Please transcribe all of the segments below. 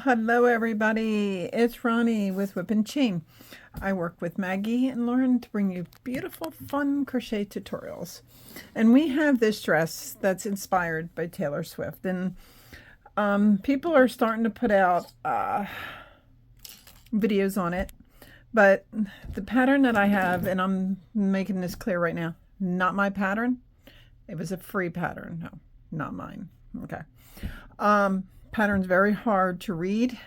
Hello everybody, it's Ronnie with Whip and Chain. I work with Maggie and Lauren to bring you beautiful, fun crochet tutorials. And we have this dress that's inspired by Taylor Swift. And people are starting to put out videos on it. But the pattern that I have, and I'm making this clear right now, not my pattern. It was a free pattern. No, not mine. Okay. Pattern's very hard to read,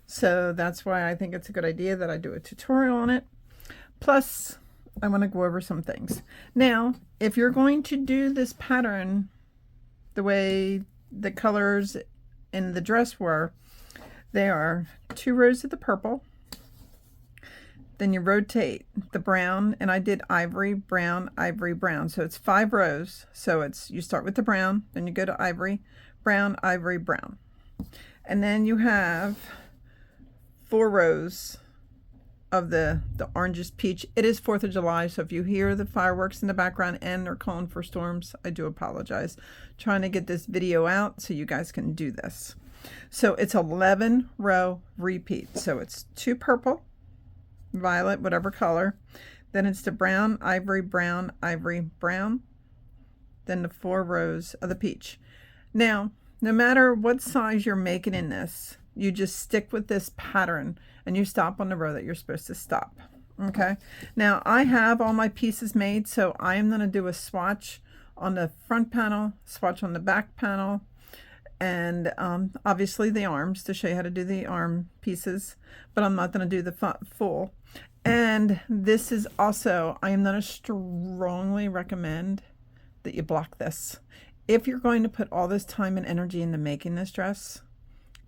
so that's why I think it's a good idea that I do a tutorial on it. Plus, I want to go over some things. Now, if you're going to do this pattern the way the colors in the dress were, they are 2 rows of the purple, then you rotate the brown, and I did ivory, brown, so it's 5 rows. So it's, you start with the brown, then you go to ivory, brown, ivory, brown, and then you have 4 rows of the orangest peach. It is 4th of July, so if you hear the fireworks in the background and they're calling for storms, I do apologize. Trying to get this video out so you guys can do this. So it's 11 row repeat. So it's 2 purple, violet, whatever color, then it's the brown, ivory, brown, ivory, brown, then the 4 rows of the peach. Now, no matter what size you're making in this, you just stick with this pattern and you stop on the row that you're supposed to stop. Okay. Now I have all my pieces made, so I am going to do a swatch on the front panel, swatch on the back panel, and obviously the arms to show you how to do the arm pieces, but I'm not going to do the full. And this is also, I am going to strongly recommend that you block this. If you're going to put all this time and energy into making this dress,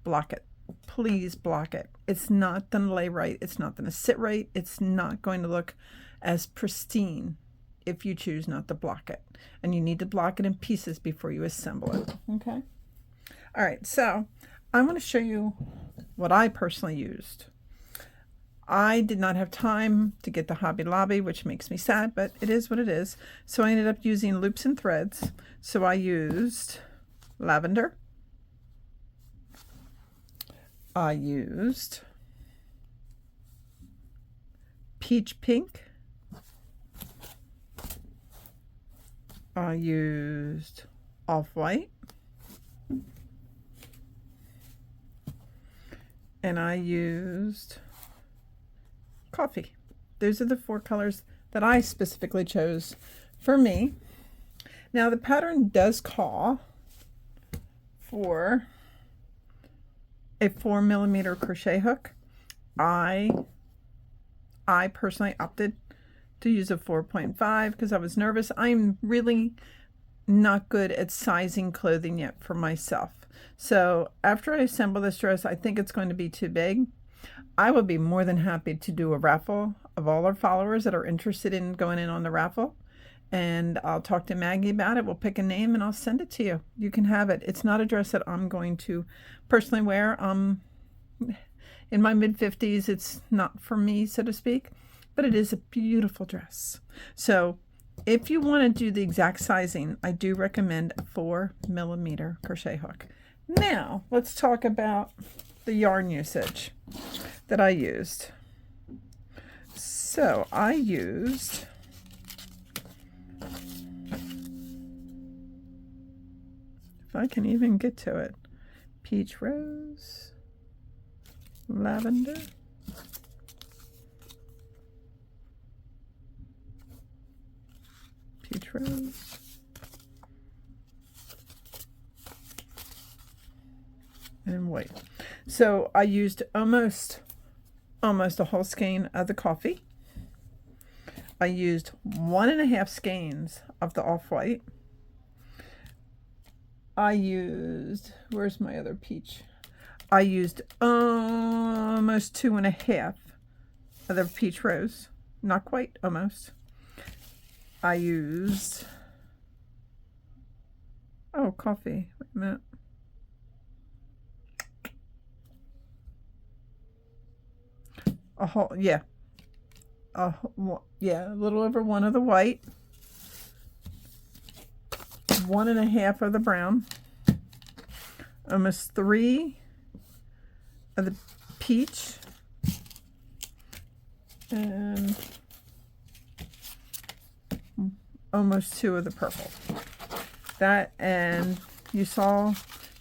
block it. Please block it. It's not going to lay right. It's not going to sit right. It's not going to look as pristine if you choose not to block it. And you need to block it in pieces before you assemble it. Okay? All right, so I want to show you what I personally used. I did not have time to get the Hobby Lobby, which makes me sad, but it is what it is. So I ended up using loops and threads. So I used lavender. I used peach pink. I used off-white. And I used coffee. Those are the 4 colors that I specifically chose for me. Now the pattern does call for a 4mm crochet hook. I personally opted to use a 4.5 because I was nervous. I'm really not good at sizing clothing yet for myself. So after I assemble this dress, I think it's going to be too big. I would be more than happy to do a raffle of all our followers that are interested in going in on the raffle. And I'll talk to Maggie about it. We'll pick a name and I'll send it to you. You can have it. It's not a dress that I'm going to personally wear. In my mid-50s, it's not for me, so to speak. But it is a beautiful dress. So if you want to do the exact sizing, I do recommend a 4mm crochet hook. Now, let's talk about the yarn usage that I used. So I used if I can even get to it, peach rose, lavender, peach rose, and white. So I used almost a whole skein of the coffee. I used 1.5 skeins of the off-white. I used, where's my other peach? I used almost 2.5 of the peach rose. Not quite, almost. I used, coffee. Wait a minute. A little over 1 of the white, 1.5 of the brown, almost 3 of the peach and almost 2 of the purple. That, and you saw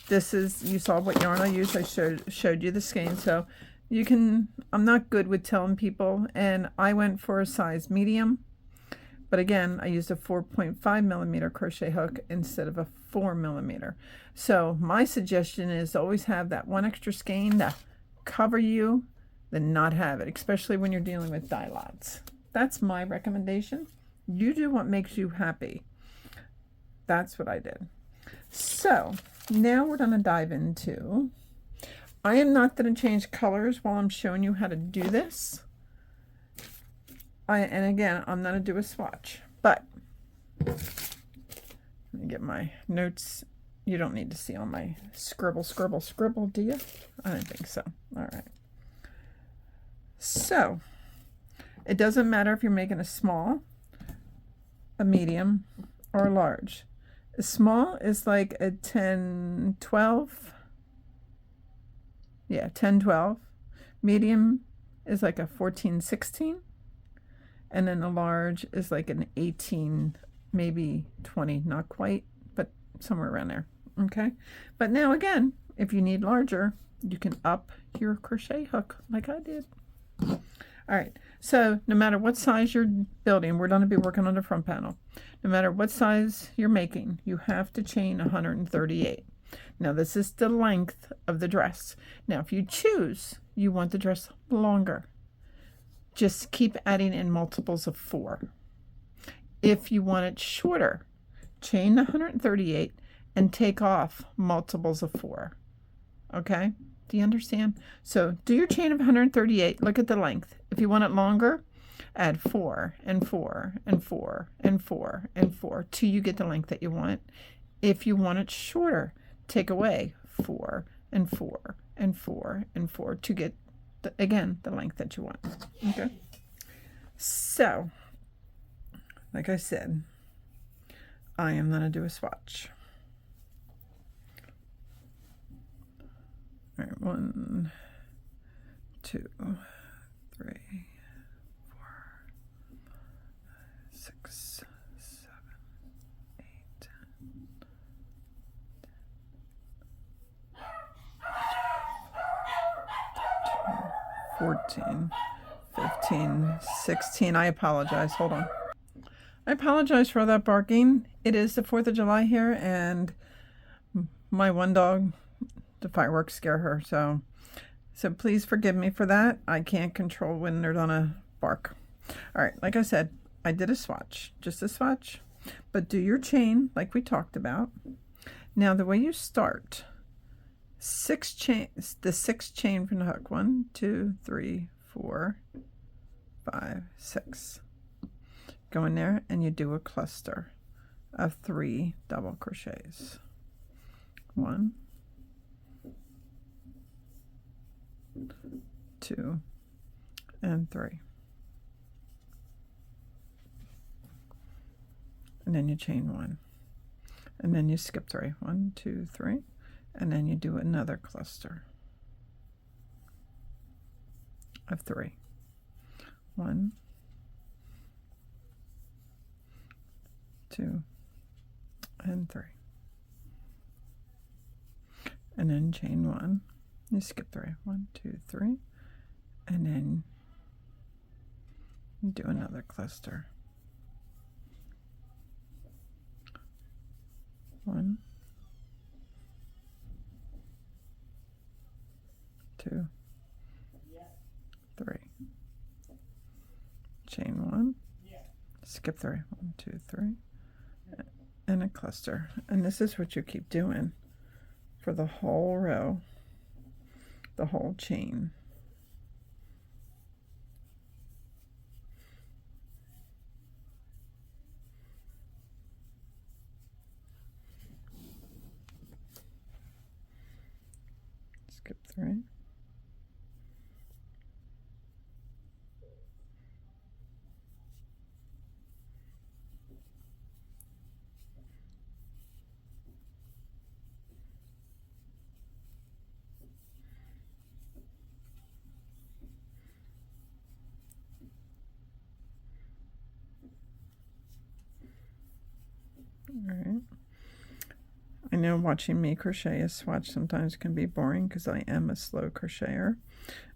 you saw what yarn I used. I showed you the skein, so you can, I'm not good with telling people, and I went for a size medium, but again, I used a 4.5 millimeter crochet hook instead of a 4 millimeter. So my suggestion is always have that 1 extra skein to cover you than not have it, especially when you're dealing with dye lots. That's my recommendation. You do what makes you happy. That's what I did. So now we're going to dive into, I am not going to change colors while I'm showing you how to do this. And again, I'm not going to do a swatch, but let me get my notes. You don't need to see all my scribble, do you? I don't think so. All right. So it doesn't matter if you're making a small, a medium, or a large. A small is like a 10, 12. Yeah, 10, 12. Medium is like a 14, 16. And then a large is like an 18, maybe 20, not quite, but somewhere around there. Okay. But now again, if you need larger, you can up your crochet hook like I did. All right, so no matter what size you're building, we're going to be working on the front panel. No matter what size you're making, you have to chain 138. Now this is the length of the dress. Now if you choose, you want the dress longer, just keep adding in multiples of 4. If you want it shorter, chain 138 and take off multiples of 4. Okay? Do you understand? So do your chain of 138. Look at the length. If you want it longer, add 4 and 4 and 4 and 4 and 4 till you get the length that you want. If you want it shorter, take away 4 and 4 and 4 and 4 to get, again, the length that you want. Okay? So, like I said, I am going to do a swatch. All right, 1, 2, 3, 4, 6, 7, 8, 14, 15, 16. I apologize. Hold on. I apologize for that barking. It is the 4th of July here, and my one dog, the fireworks scare her, so please forgive me for that. I can't control when they're gonna bark. All right, like I said, I did a swatch, just a swatch, but do your chain like we talked about. Now the way you start, 6 chains, the 6th chain from the hook, 1, 2, 3, 4, 5, 6. Go in there and you do a cluster of 3 double crochets. 1, 2, and 3. And then you chain 1. And then you skip 3. 1, 2, 3. And then you do another cluster of 3. 1, 2, and 3. And then chain 1. You skip 3. 1, 2, 3. And then you do another cluster. 1, 2, 3. Chain 1. Skip 3. 1, 2, 3. And a cluster. And this is what you keep doing for the whole row, the whole chain. Skip 3. know watching me crochet a swatch sometimes can be boring because I am a slow crocheter,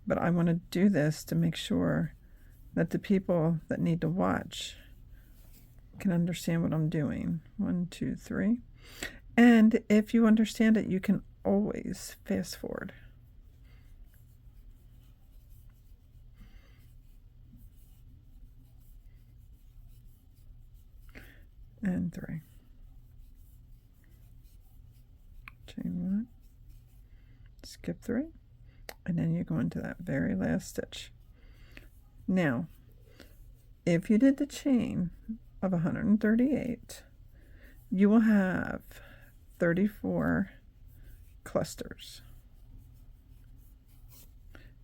but I want to do this to make sure that the people that need to watch can understand what I'm doing. 1, 2, 3. And if you understand it, you can always fast forward. And 3. Chain 1, skip 3, and then you go into that very last stitch. Now, if you did the chain of 138, you will have 34 clusters.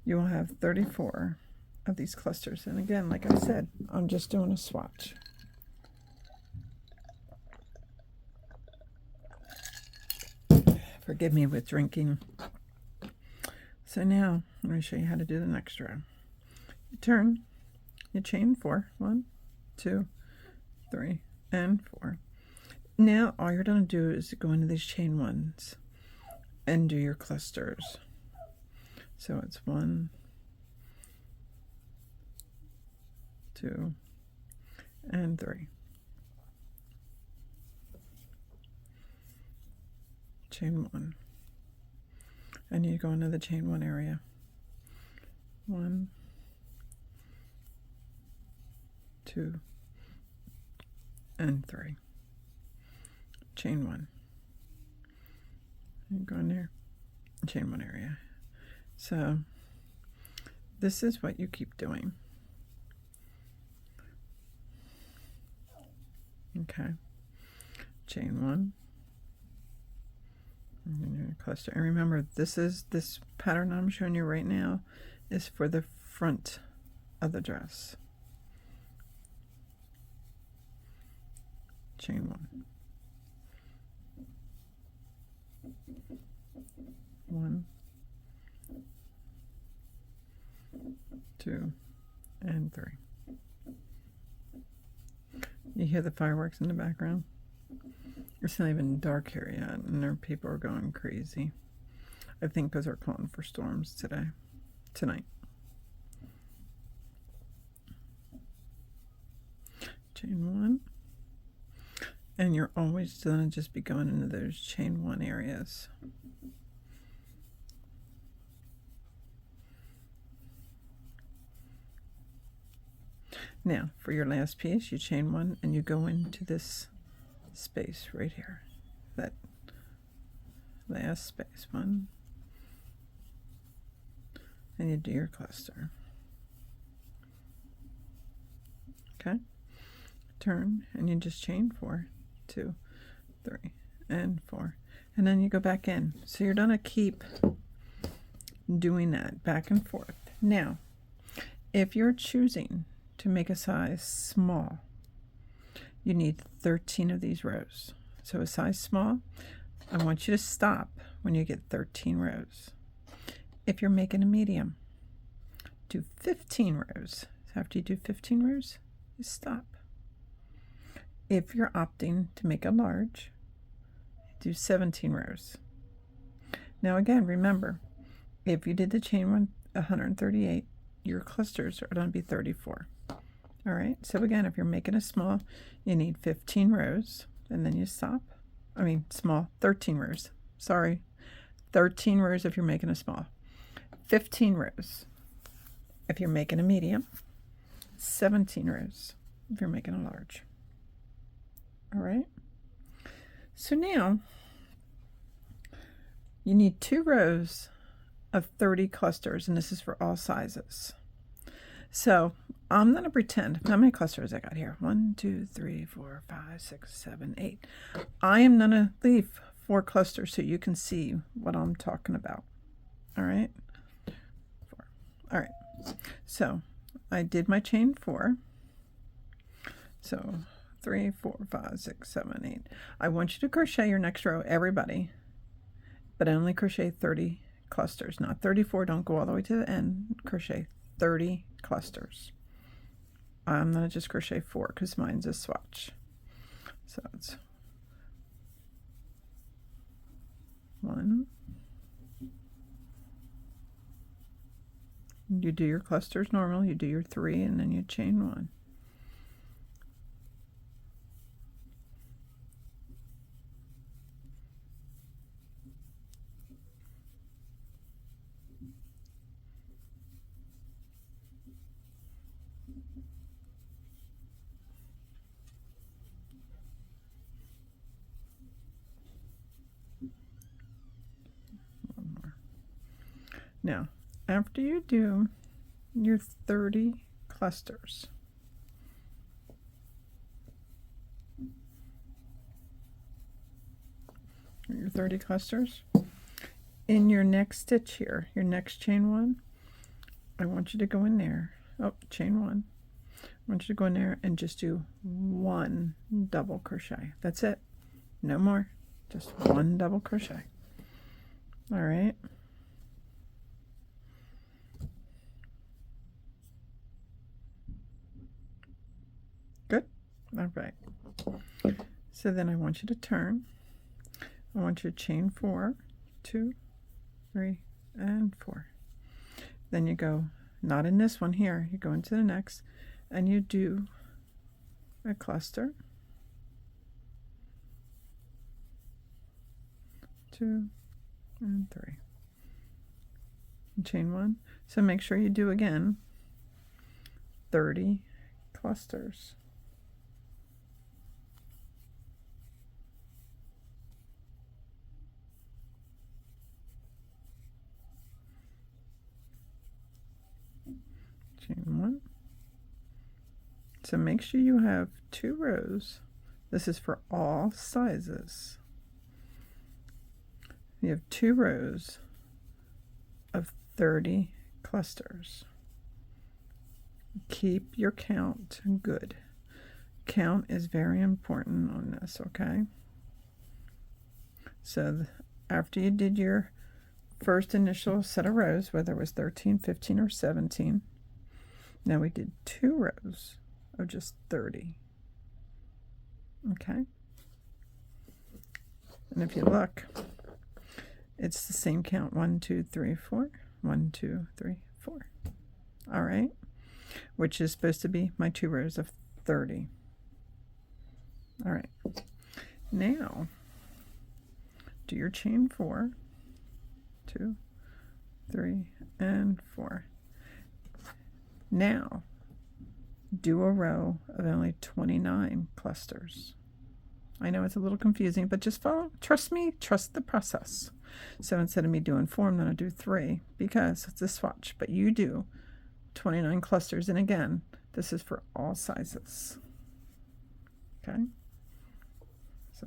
You will have 34 of these clusters. And again, like I said, I'm just doing a swatch. Forgive me with drinking. So now, I'm going to show you how to do the next row. You turn, you chain 4. 1, 2, 3, and 4. Now, all you're going to do is go into these chain 1s and do your clusters. So it's 1, 2, and 3. Chain 1, and you go into the chain 1 area. 1, 2, and 3. Chain 1. You go in there, chain 1 area. So this is what you keep doing. Okay. Chain 1. Cluster. And remember, this pattern I'm showing you right now is for the front of the dress. Chain 1. 1, 2, and 3. You hear the fireworks in the background? It's not even dark here yet, and our people are going crazy. I think because they're calling for storms tonight. Chain 1. And you're always going to just be going into those chain 1 areas. Now, for your last piece, you chain 1 and you go into this space right here. That last space. 1. And you do your cluster. Okay? Turn and you just chain 4, 2, 3, and 4. And then you go back in. So you're going to keep doing that back and forth. Now, if you're choosing to make a size small, you need 13 of these rows. So a size small, I want you to stop when you get 13 rows. If you're making a medium, do 15 rows. After you do 15 rows, you stop. If you're opting to make a large, do 17 rows. Now again, remember, if you did the chain 138, your clusters are going to be 34. All right, so again, if you're making a small, you need 15 rows, and then you stop. I mean, small, 13 rows. Sorry, 13 rows if you're making a small. 15 rows if you're making a medium. 17 rows if you're making a large. All right, so now you need 2 rows of 30 clusters, and this is for all sizes. So I'm going to pretend, how many clusters I got here? 1, 2, 3, 4, 5, 6, 7, 8. I am going to leave 4 clusters so you can see what I'm talking about. All right. 4. All right. So I did my chain 4. So 3, 4, 5, 6, 7, 8. I want you to crochet your next row, everybody, but I only crochet 30 clusters, not 34. Don't go all the way to the end. Crochet 30 clusters. I'm going to just crochet 4 because mine's a swatch. So it's 1. You do your clusters normal, you do your 3, and then you chain 1. One more. Now, after you do your 30 clusters, in your next stitch here, your next chain 1, I want you to go in there. Oh, chain 1. I want you to go in there and just do 1 double crochet. That's it. No more. Just 1 double crochet. All right. Good. All right. So then I want you to turn. I want you to chain 4, 2, 3, and 4. Then you go, not in this one here, you go into the next, and you do a cluster, 2, and 3, and chain 1. So make sure you do again 30 clusters. Chain 1. So make sure you have 2 rows. This is for all sizes. You have 2 rows of 30 clusters. Keep your count good. Count is very important on this, okay? So after you did your first initial set of rows, whether it was 13, 15, or 17, now we did 2 rows of just 30. Okay? And if you look, it's the same count. 1, 2, 3, 4. 1, 2, 3, 4. All right? Which is supposed to be my 2 rows of 30. All right. Now, do your chain 4. 2, 3, and 4. Now, do a row of only 29 clusters. I know it's a little confusing, but just follow. Trust me, trust the process. So instead of me doing 4, I'm going to do 3 because it's a swatch. But you do 29 clusters. And again, this is for all sizes. Okay? So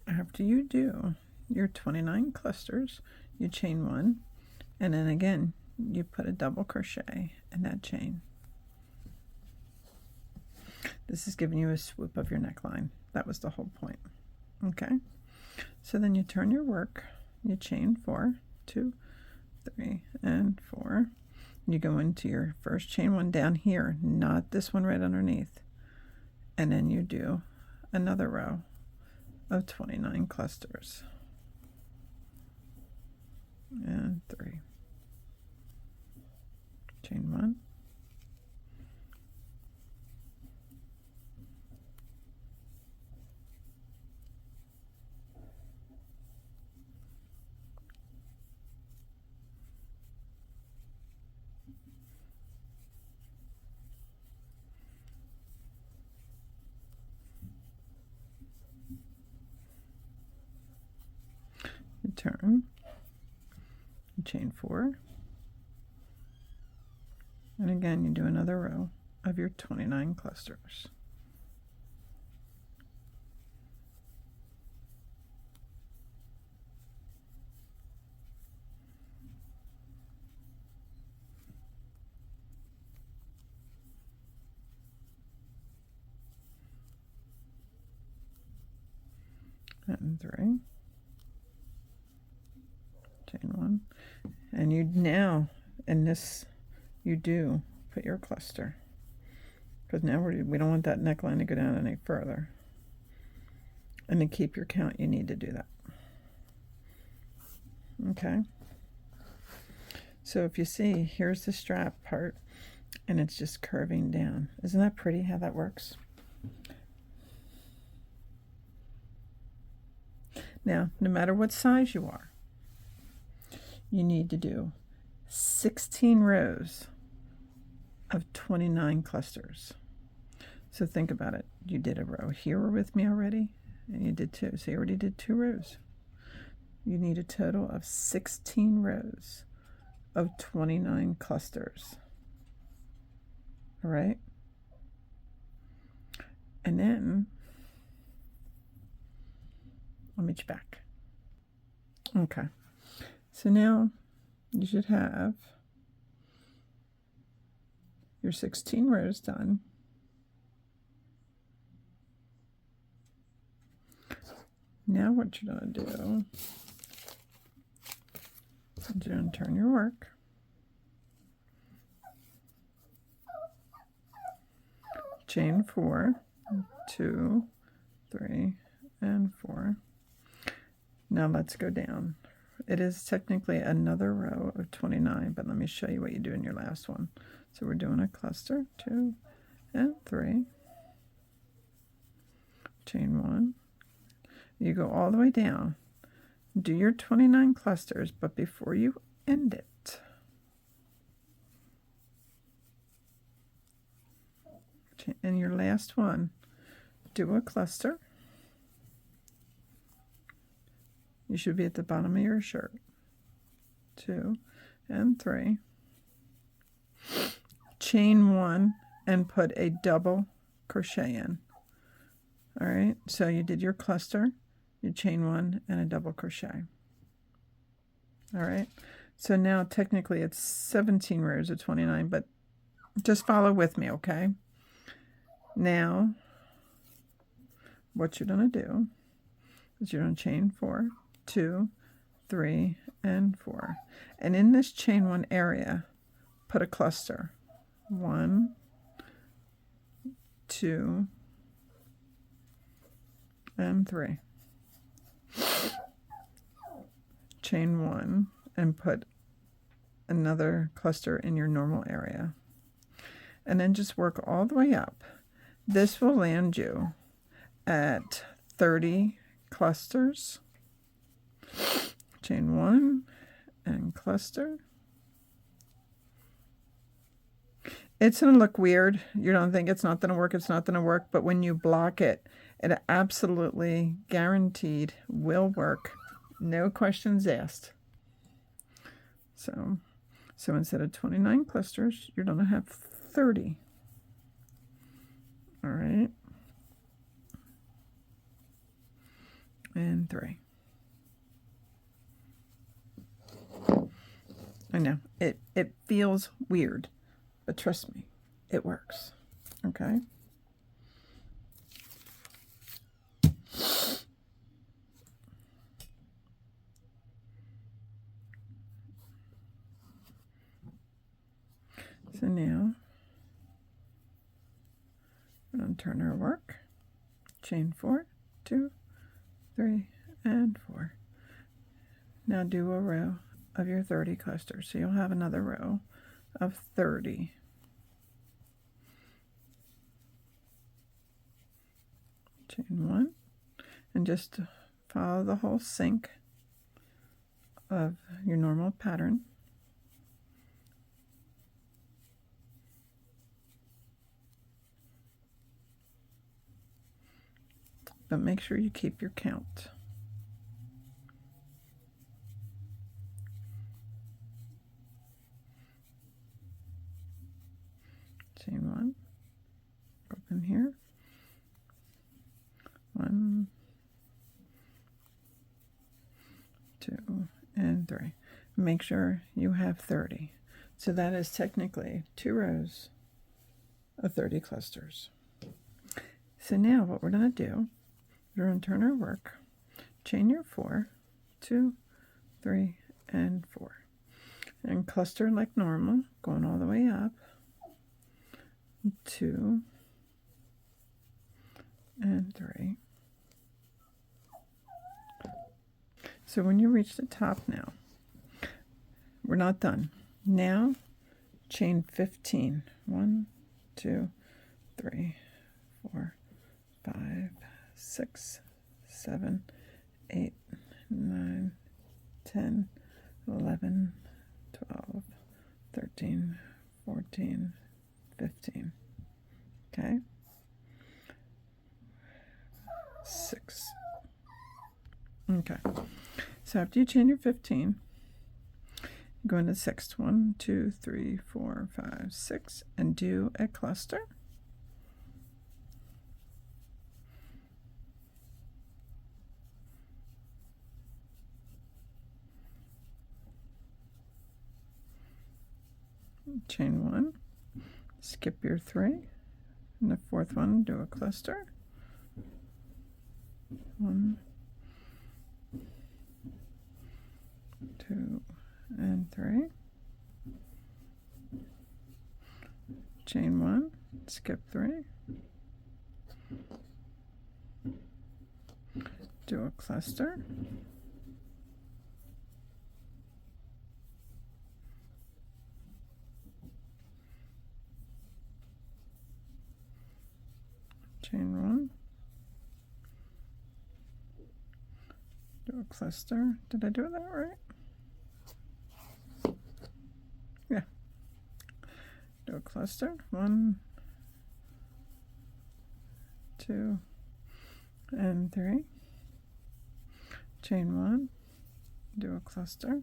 after you do your 29 clusters, you chain 1, and then again you put a double crochet in that chain. This is giving you a swoop of your neckline. That was the whole point. Okay, so then you turn your work, you chain 4, 2, 3, and 4. You go into your first chain 1 down here, not this one right underneath, and then you do another row of 29 clusters, and 3, chain 1, you turn, you chain 4, and again you do another row of your 29 clusters. and 3, chain 1, and you now in this you do put your cluster, because now we don't want that neckline to go down any further, and to keep your count you need to do that. Okay, so if you see, here's the strap part and it's just curving down. Isn't that pretty how that works? Now, no matter what size you are, you need to do 16 rows of 29 clusters. So think about it. You did a row here with me already, and you did 2. So you already did 2 rows. You need a total of 16 rows of 29 clusters. All right? And then I'll meet you back. Okay. So now you should have your 16 rows done. Now what you're going to do is you're going to turn your work. Chain 4, 2, 3, and 4. Now let's go down. It is technically another row of 29, but let me show you what you do in your last one. So we're doing a cluster, 2 and 3, chain 1. You go all the way down, do your 29 clusters, but before you end it, in your last one, do a cluster. You should be at the bottom of your shirt. 2 and 3. Chain 1 and put a double crochet in. All right, so you did your cluster, you chain 1 and a double crochet. All right, so now technically it's 17 rows of 29, but just follow with me, okay? Now, what you're going to do is you're going to chain 4, 2, 3, and 4. And in this chain 1 area, put a cluster. 1, 2, and 3. Chain 1 and put another cluster in your normal area. And then just work all the way up. This will land you at 30 clusters. Chain 1 and cluster. It's going to look weird. You don't think it's not going to work, it's not going to work, but when you block it, it absolutely guaranteed will work. No questions asked. So instead of 29 clusters, you're going to have 30. All right. And 3. I know, it feels weird, but trust me, it works. Okay? So now, we're going to turn our work, chain 4, 2, 3, and 4. Now do a row of your 30 clusters. So you'll have another row of 30. Chain 1, and just follow the whole sync of your normal pattern. But make sure you keep your count. Chain 1, open here, 1, 2, and 3. Make sure you have 30. So that is technically 2 rows of 30 clusters. So now what we're going to do, we're going to turn our work, chain your 4, 2, 3, and 4, and cluster like normal, going all the way up, 2 and 3. So when you reach the top now, we're not done. Now chain 15. 1, 2, 3, 4, 5, 6, 7, 8, 9, 10, 11, 12, 13, 14, 15. Okay? 6. Okay. So after you chain your 15, go into 6th. 1, 2, 3, 4, 5, 6, and do a cluster. Chain 1, skip your 3, and the 4th one, do a cluster. 1, 2, and 3. Chain 1, skip 3, do a cluster. Chain 1, do a cluster. Did I do that right? Yeah. Do a cluster. 1, 2, and 3. Chain 1, do a cluster.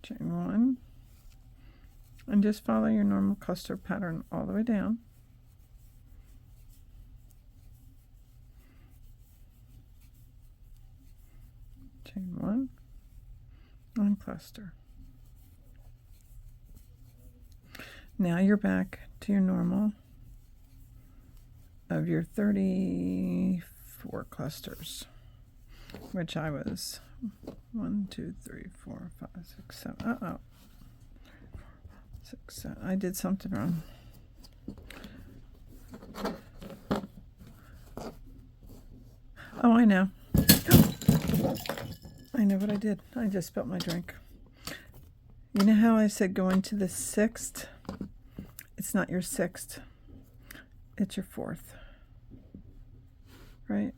Chain 1, and just follow your normal cluster pattern all the way down. Chain 1, and cluster. Now you're back to your normal of your 34 clusters, which I was 1, 2, 3, 4, 5, 6, 7. 6, 7. I did something wrong. Oh, I know. I know what I did. I just spilled my drink. You know how I said go into the 6th? It's not your 6th. It's your 4th. Right?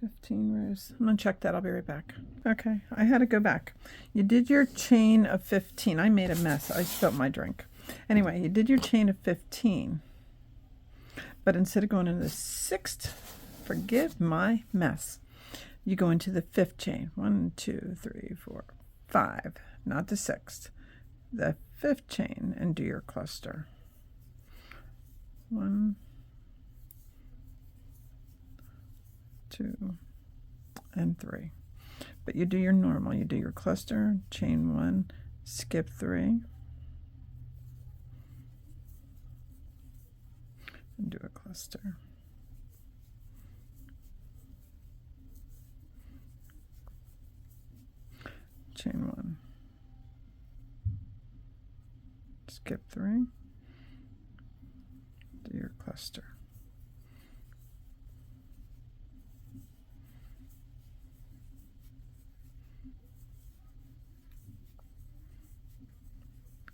15 rows. I'm going to check that. I'll be right back. Okay, I had to go back. You did your chain of 15. I made a mess. I spilled my drink. Anyway, you did your chain of 15. But instead of going into the 6th, forgive my mess, you go into the 5th chain. 1, 2, 3, 4, 5. Not the 6th. The 5th chain, and do your cluster. 1, 2, and 3. But you do your normal. You do your cluster, chain 1, skip 3, and do a cluster. Chain 1, skip 3, do your cluster.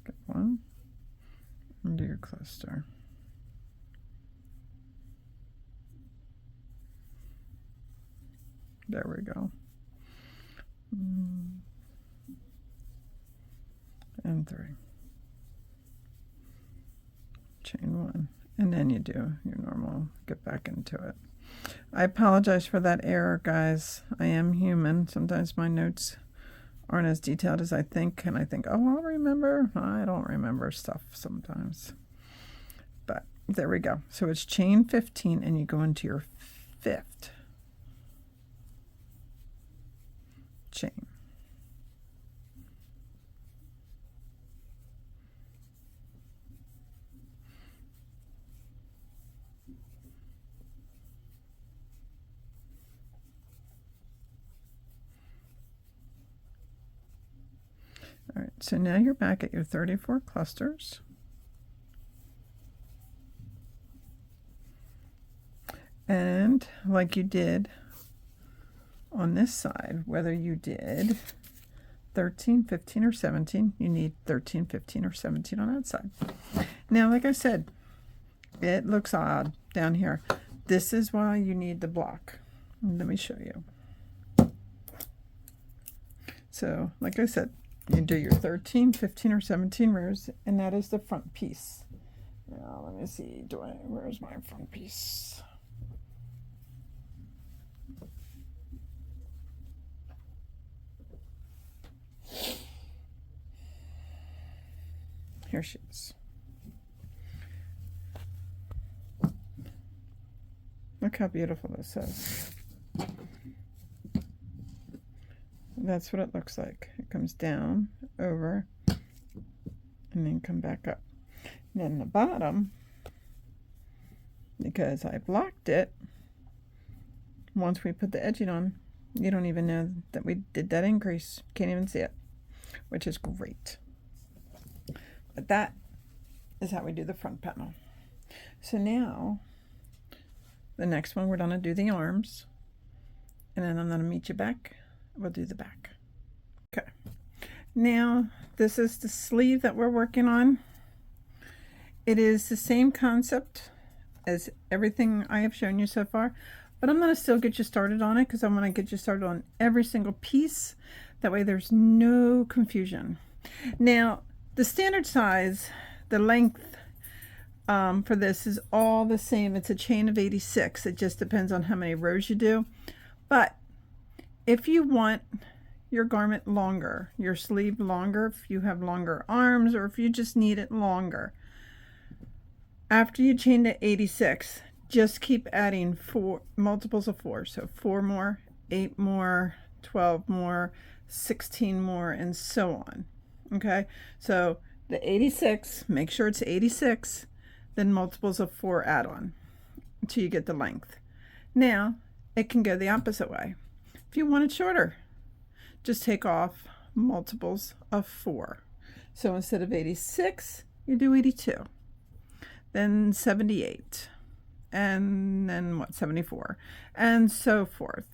Skip 1, and do your cluster. There we go. And 3. Chain 1, and then you do your normal, get back into it. I apologize for that error, guys. I am human. Sometimes my notes aren't as detailed as I think, and I think, oh, I'll remember. I don't remember stuff sometimes. But there we go. So it's chain 15, and you go into your 5th chain. So now you're back at your 34 clusters. And like you did on this side, whether you did 13, 15, or 17, you need 13, 15, or 17 on that side. Now, like I said, it looks odd down here. This is why you need the block. Let me show you. So, like I said, you do your 13, 15, or 17 rows, and that is the front piece. Now, let me see, where's my front piece? Here she is. Look how beautiful this is. That's what it looks like. It comes down, over, and then come back up. And then the bottom, because I blocked it, once we put the edging on, you don't even know that we did that increase. Can't even see it, which is great. But that is how we do the front panel. So now, the next one, we're going to do the arms. And then I'm going to meet you back. We'll do the back. Okay. Now, this is the sleeve that we're working on. It is the same concept as everything I have shown you so far. But I'm going to still get you started on it because I want to get you started on every single piece. That way there's no confusion. Now, the standard size, the length for this is all the same. It's a chain of 86. It just depends on how many rows you do. But if you want your garment longer, your sleeve longer, if you have longer arms, or if you just need it longer, after you chain to 86, just keep adding multiples of 4. So 4 more, 8 more, 12 more, 16 more, and so on. Okay, so the 86, make sure it's 86, then multiples of 4 add on until you get the length. Now, it can go the opposite way. If you want it shorter, just take off multiples of 4. So instead of 86, you do 82, then 78, and then what, 74, and so forth,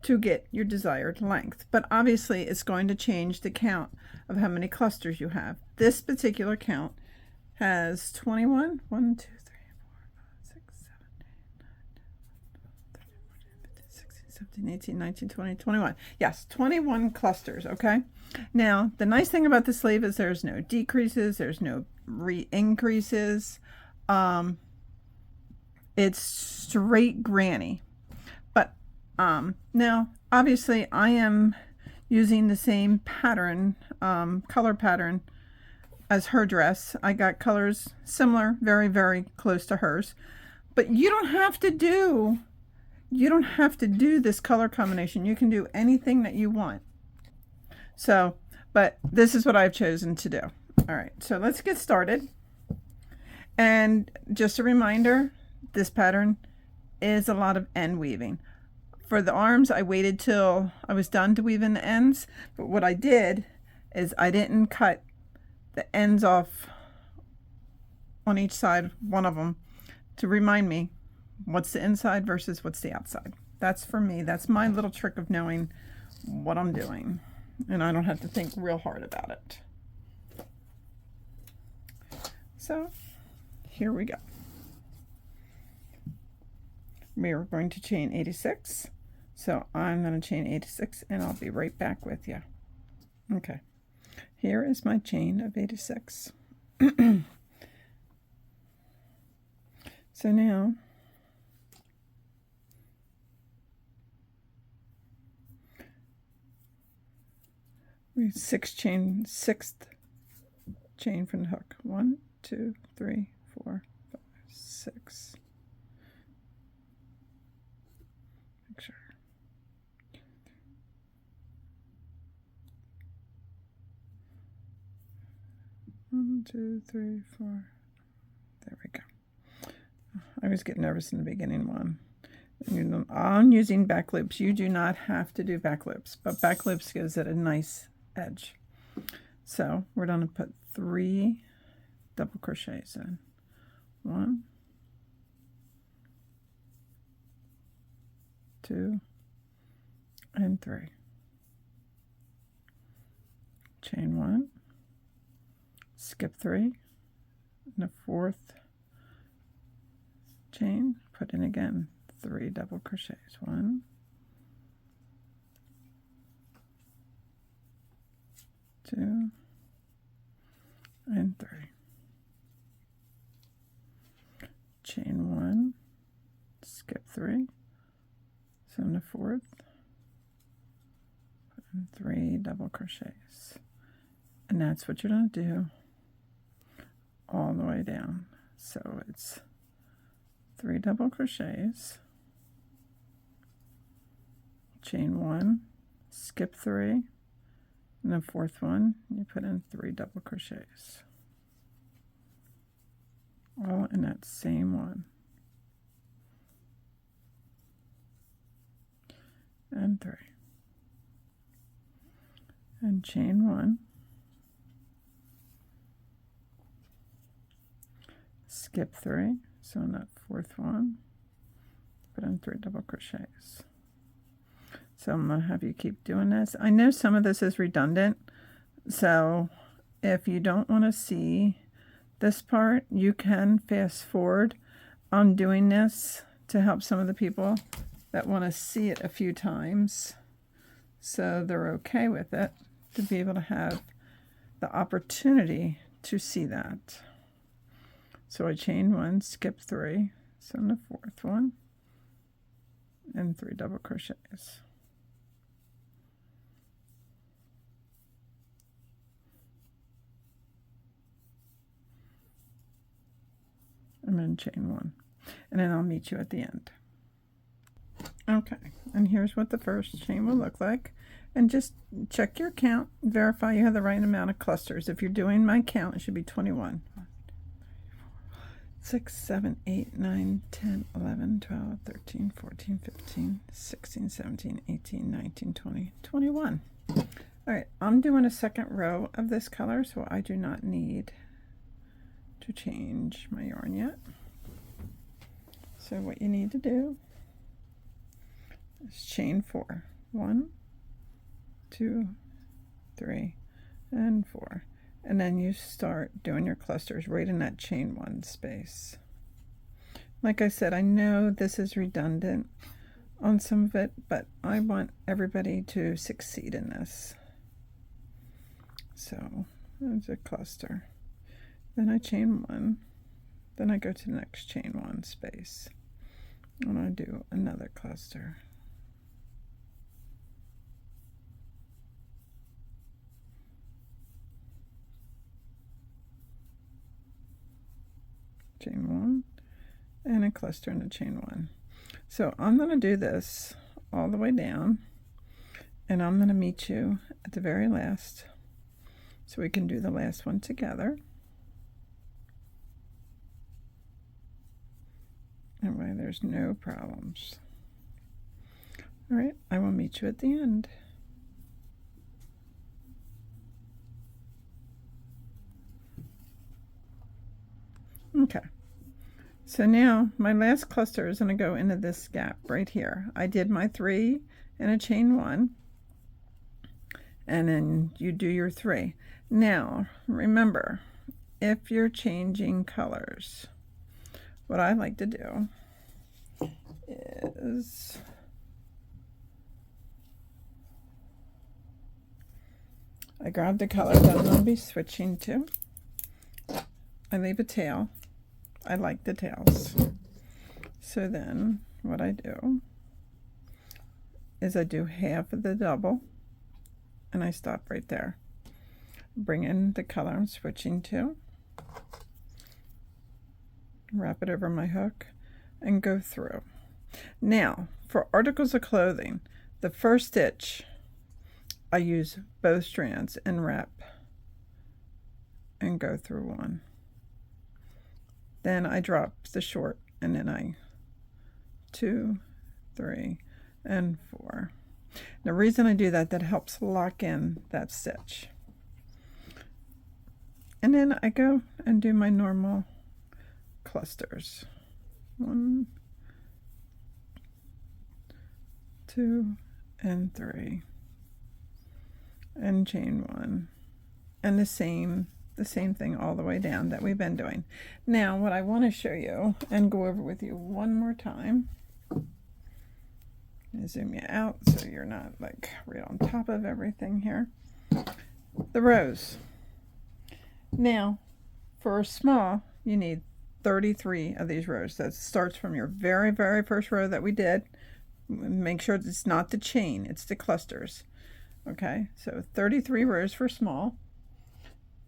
to get your desired length. But obviously it's going to change the count of how many clusters you have. This particular count has 21, 1, 2, 3, 4, 5, 6, 7, 8, 9, 10, 11, 12, 13, 14, 15, 16, 17, 18, 19, 20, 21. Yes, 21 clusters, okay? Now, the nice thing about the sleeve is there's no decreases, there's no increases. It's straight granny. But now, obviously, I am using the same pattern, color pattern as her dress. I got colors similar, very, very close to hers. But you don't have to do this color combination. You can do anything that you want. So, but this is what I've chosen to do. All right, so let's get started. And just a reminder, this pattern is a lot of end weaving. For the arms, I waited till I was done to weave in the ends, but what I did is I didn't cut the ends off on each side, one of them, to remind me what's the inside versus what's the outside. That's for me. That's my little trick of knowing what I'm doing, and I don't have to think real hard about it. So here we go. We are going to chain 86. So I'm going to chain 86 and I'll be right back with you. Okay. Here is my chain of 86. So now we sixth chain from the hook. 1, 2, 3, 4, 5, 6. Make sure. 1, 2, 3, 4. There we go. I was getting nervous in the beginning one. I'm using back loops. You do not have to do back loops, but back loops gives it a nice edge. So we're going to put 3 double crochets in. 1, 2, and 3. Chain 1, skip 3, and a 4th chain, put in again 3 double crochets. 1, 2, and 3. Chain 1, skip 3, so in the 4th, put in 3 double crochets, and that's what you're going to do all the way down. So it's 3 double crochets, chain 1, skip 3, and the 4th one you put in 3 double crochets, all in that same one, and 3, and chain 1, skip 3, so in that 4th one put in 3 double crochets. So I'm going to have you keep doing this. I know some of this is redundant, so if you don't want to see this part, you can fast forward on doing this to help some of the people that want to see it a few times so they're okay with it, to be able to have the opportunity to see that. So I chain 1, skip 3, so in the 4th one, and 3 double crochets. And then chain 1, and then I'll meet you at the end. Okay, and here's what the first chain will look like, and just check your count, verify you have the right amount of clusters. If you're doing my count, it should be 21. 6, 7, 8, 9, 10, 11, 12, 13, 14, 15, 16, 17, 18, 19, 20, 21. All right, I'm doing a second row of this color, so I do not need to change my yarn yet. So what you need to do is chain 4. 1, 2, 3, and 4. And then you start doing your clusters right in that chain 1 space. Like I said, I know this is redundant on some of it, but I want everybody to succeed in this. So there's a cluster. Then I chain 1, then I go to the next chain 1 space, and I do another cluster. Chain 1, and a cluster in the chain 1. So I'm going to do this all the way down, and I'm going to meet you at the very last, so we can do the last one together. That way there's no problems. All right, I will meet you at the end. Okay, so now my last cluster is going to go into this gap right here. I did my 3 and a chain 1, and then you do your 3. Now remember, if you're changing colors, what I like to do is I grab the color that I'm going to be switching to. I leave a tail. I like the tails. So then what I do is I do half of the double, and I stop right there. Bring in the color I'm switching to, wrap it over my hook, and go through. Now, for articles of clothing, the first stitch, I use both strands and wrap and go through one. Then I drop the short, and then I 2, 3, and 4. The reason I do that, that helps lock in that stitch. And then I go and do my normal clusters. 1, 2, and 3. And chain 1. And the same thing all the way down that we've been doing. Now what I want to show you and go over with you one more time. Zoom you out so you're not like right on top of everything here. The rows. Now for a small you need 33 of these rows. That starts from your very first row that we did. Make sure it's not the chain, it's the clusters. Okay, so 33 rows for small,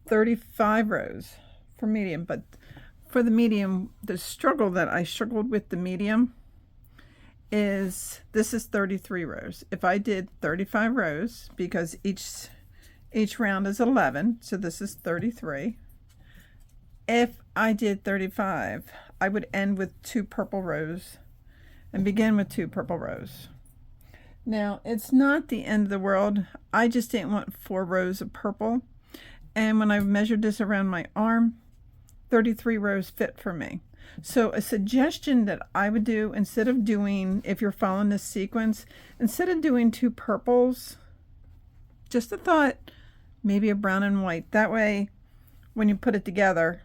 35 rows for medium. But for the medium, the struggle that I struggled with the medium is this is 33 rows. If I did 35 rows, because each round is 11, so this is 33. If I did 35, I would end with 2 purple rows and begin with 2 purple rows. Now, it's not the end of the world. I just didn't want 4 rows of purple. And when I measured this around my arm, 33 rows fit for me. So a suggestion that I would do, instead of doing, if you're following this sequence, instead of doing 2 purples, just a thought, maybe a brown and white. That way, when you put it together,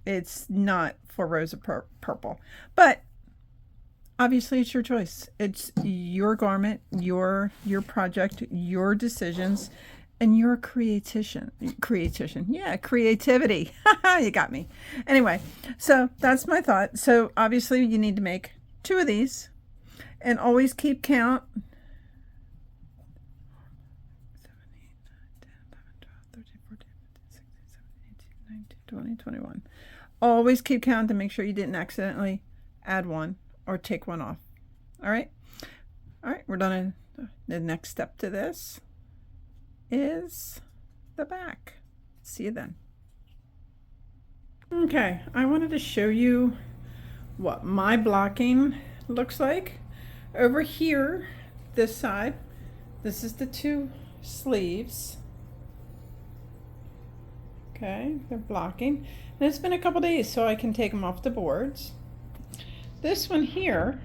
it's not 4 rows of purple. But obviously it's your choice. It's your garment, your project, your decisions, and your creativity. Yeah, creativity. You got me. Anyway, so that's my thought. So obviously you need to make 2 of these and always keep count. 7, 8, 9, 10, 11, 12, 13, 14, 15, 16, 17, 18, 19, 20, 21. Always keep count to make sure you didn't accidentally add 1 or take 1 off. All right, we're done. The next step to this is the back. See you then. Okay, I wanted to show you what my blocking looks like. Over here, this side, this is the 2 sleeves. Okay, they're blocking. And it's been a couple days, so I can take them off the boards. This one here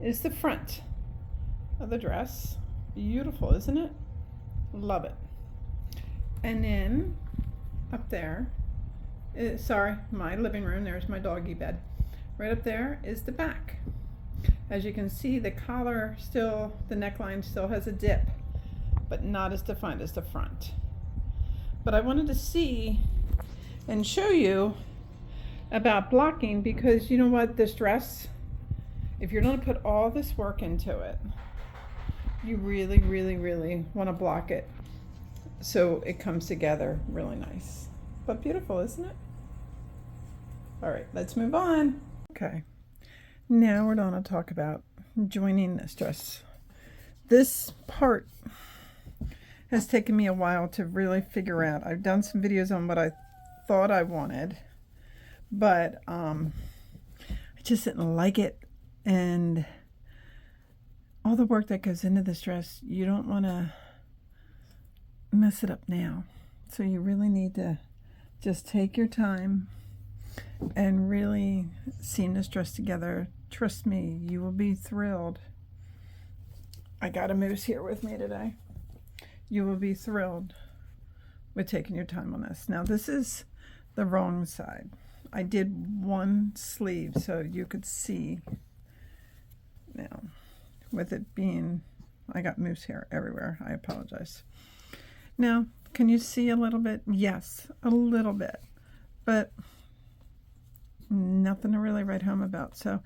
is the front of the dress. Beautiful, isn't it? Love it. And then up there, sorry, my living room, there's my doggy bed. Right up there is the back. As you can see, the collar still, the neckline still has a dip, but not as defined as the front. But I wanted to see and show you about blocking, because you know what, this dress, if you're going to put all this work into it, you really want to block it so it comes together really nice. But beautiful, isn't it? All right, let's move on. Okay, now we're going to talk about joining this dress. This part has taken me a while to really figure out. I've done some videos on what I thought I wanted, but I just didn't like it, and all the work that goes into this dress, you don't want to mess it up now. So you really need to just take your time and really seam this dress together. Trust me, you will be thrilled. I got a moose here with me today. You will be thrilled with taking your time on this. Now this is the wrong side. I did 1 sleeve so you could see. Now with it being, I got moose hair everywhere. I apologize. Now, can you see a little bit? Yes, a little bit, but nothing to really write home about. So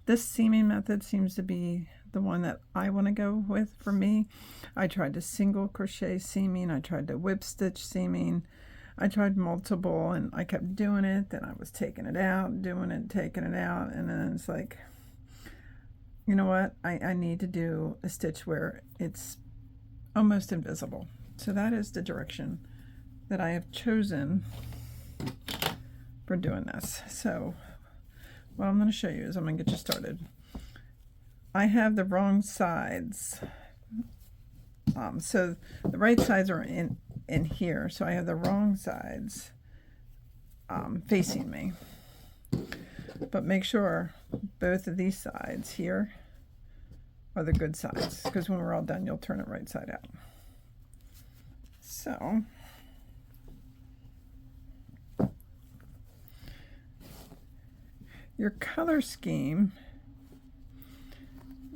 this seaming method seems to be the one that I want to go with for me. I tried to single crochet seaming. I tried to whip stitch seaming. I tried multiple, and I kept doing it. Then I was taking it out, doing it, taking it out, and then it's like, you know what? I need to do a stitch where it's almost invisible. So that is the direction that I have chosen for doing this. So what I'm going to show you is I'm going to get you started. I have the wrong sides. So the right sides are in here, so I have the wrong sides facing me. But make sure both of these sides here are the good sides, because when we're all done, you'll turn it right side out. So your color scheme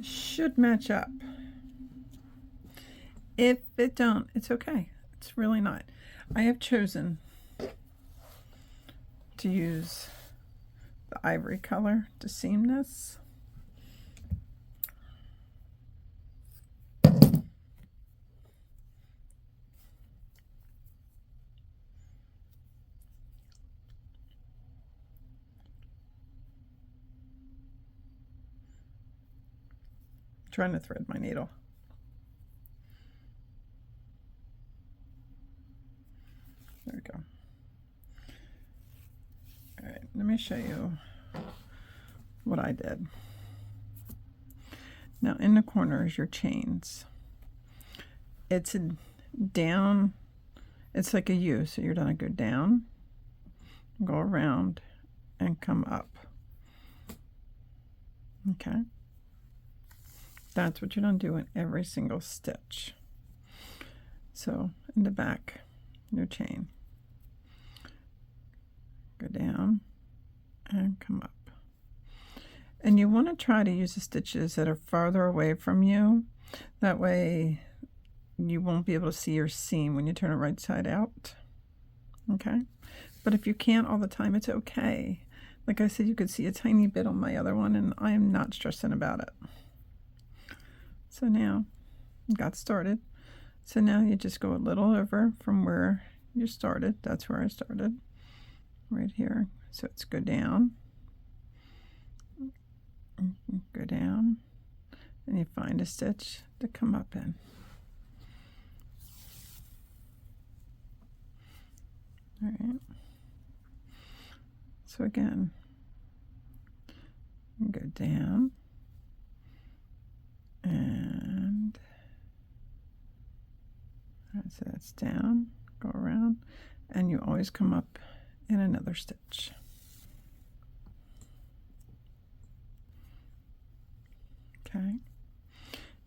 should match up. If it don't, it's okay. It's really not. I have chosen to use the ivory color to seam this. Trying to thread my needle. There we go. All right, let me show you what I did. Now in the corners, your chains. It's a down, it's like a U, so you're gonna go down, go around, and come up. Okay? That's what you're gonna do in every single stitch. So in the back, your chain, go down and come up. And you want to try to use the stitches that are farther away from you. That way you won't be able to see your seam when you turn it right side out. Okay? But if you can't all the time, it's okay. Like I said, you could see a tiny bit on my other one, and I am not stressing about it. So now you got started. So now you just go a little over from where you started. That's where I started, right here. So it's go down, and you find a stitch to come up in. All right. So again, go down, and so that's down, go around, and you always come up in another stitch. Okay,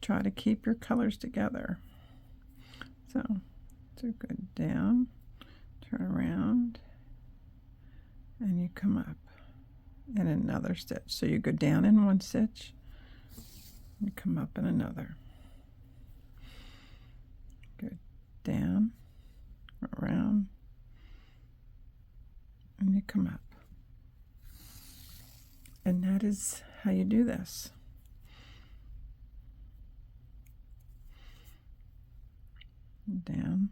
try to keep your colors together. So go down, turn around, and you come up in another stitch. So you go down in one stitch, you come up in another. Go down, around, and you come up. And that is how you do this. Down.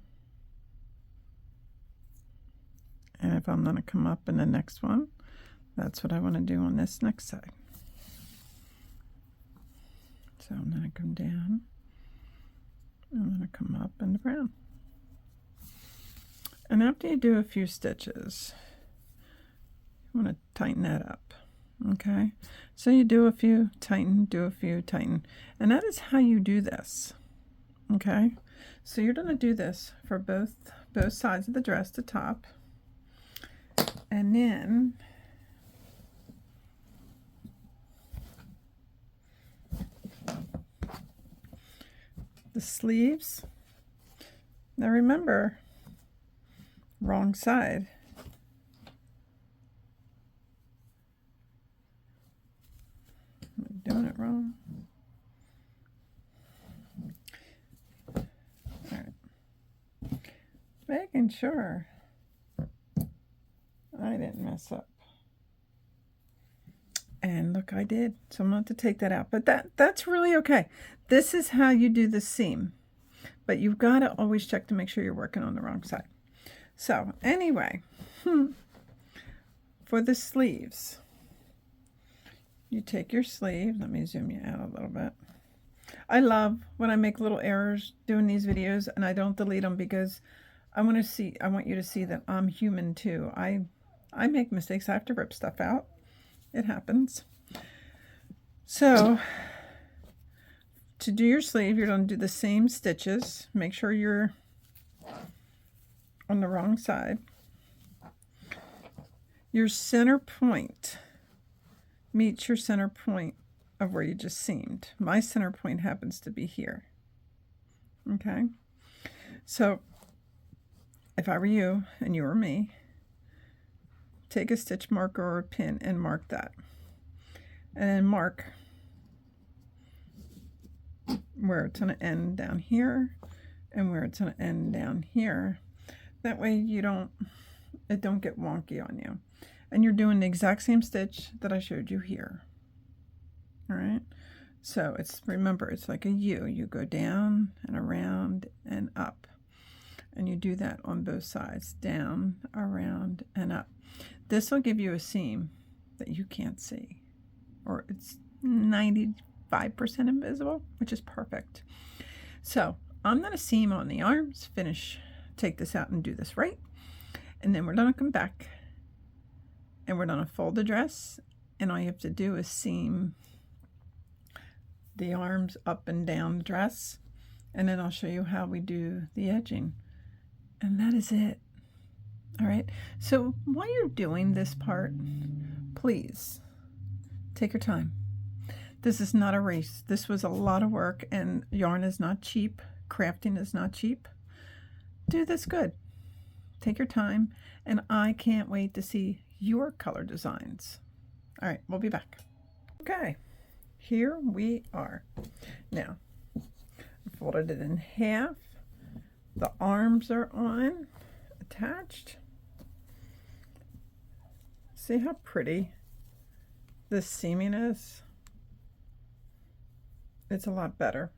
And if I'm going to come up in the next one, that's what I want to do on this next side. So I'm going to come down. I'm going to come up in the brown. And after you do a few stitches, you want to tighten that up. Okay? So you do a few, tighten, do a few, tighten. And that is how you do this. Okay? So you're going to do this for both sides of the dress, the top. And then the sleeves. Now remember, wrong side. I'm doing it wrong. All right. Making sure I didn't mess up. And look, I did. So I'm going to have to take that out. But that's really okay. This is how you do the seam. But you've got to always check to make sure you're working on the wrong side. So anyway, for the sleeves, you take your sleeve. Let me zoom you out a little bit. I love when I make little errors doing these videos and I don't delete them, because I want you to see that I'm human too. I make mistakes. I have to rip stuff out. It happens. So to do your sleeve, you're going to do the same stitches. Make sure you're on the wrong side, your center point meets your center point of where you just seamed. My center point happens to be here. Okay, so if I were you and you were me, take a stitch marker or a pin and mark that. And then mark where it's going to end down here and where it's going to end down here. That way it don't get wonky on you. And you're doing the exact same stitch that I showed you here. All right. So remember, it's like a U. You go down and around and up. And you do that on both sides, down, around, and up. This will give you a seam that you can't see, or it's 95% invisible, which is perfect. So I'm going to seam on the arms, take this out and do this right. And then we're going to come back and we're going to fold the dress. And all you have to do is seam the arms up and down the dress. And then I'll show you how we do the edging. And that is it. All right. So while you're doing this part, please take your time. This is not a race. This was a lot of work, and yarn is not cheap. Crafting is not cheap. Do this good. Take your time, and I can't wait to see your color designs. All right, we'll be back. Okay, here we are. Now, I folded it in half. The arms are on, attached. See how pretty this seaming is? It's a lot better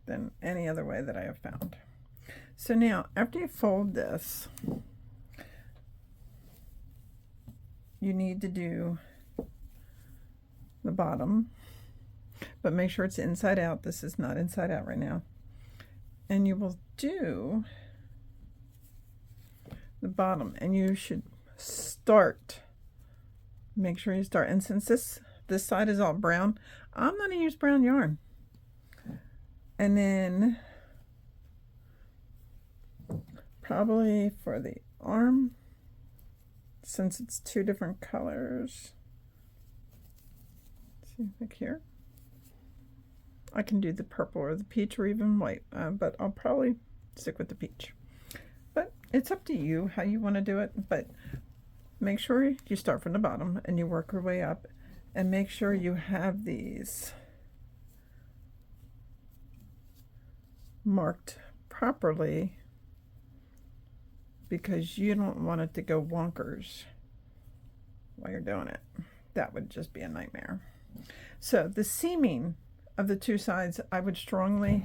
than any other way that I have found. So now, after you fold this, you need to do the bottom, but make sure it's inside out. This is not inside out right now. And you will do the bottom, and you should start. Make sure you start. And since this side is all brown, I'm going to use brown yarn. And then probably for the arm, since it's two different colors, see, like here, I can do the purple or the peach or even white, but I'll probably stick with the peach. But it's up to you how you want to do it, but make sure you start from the bottom and you work your way up, and make sure you have these marked properly, because you don't want it to go wonkers while you're doing it. That would just be a nightmare. So the seaming of the two sides, I would strongly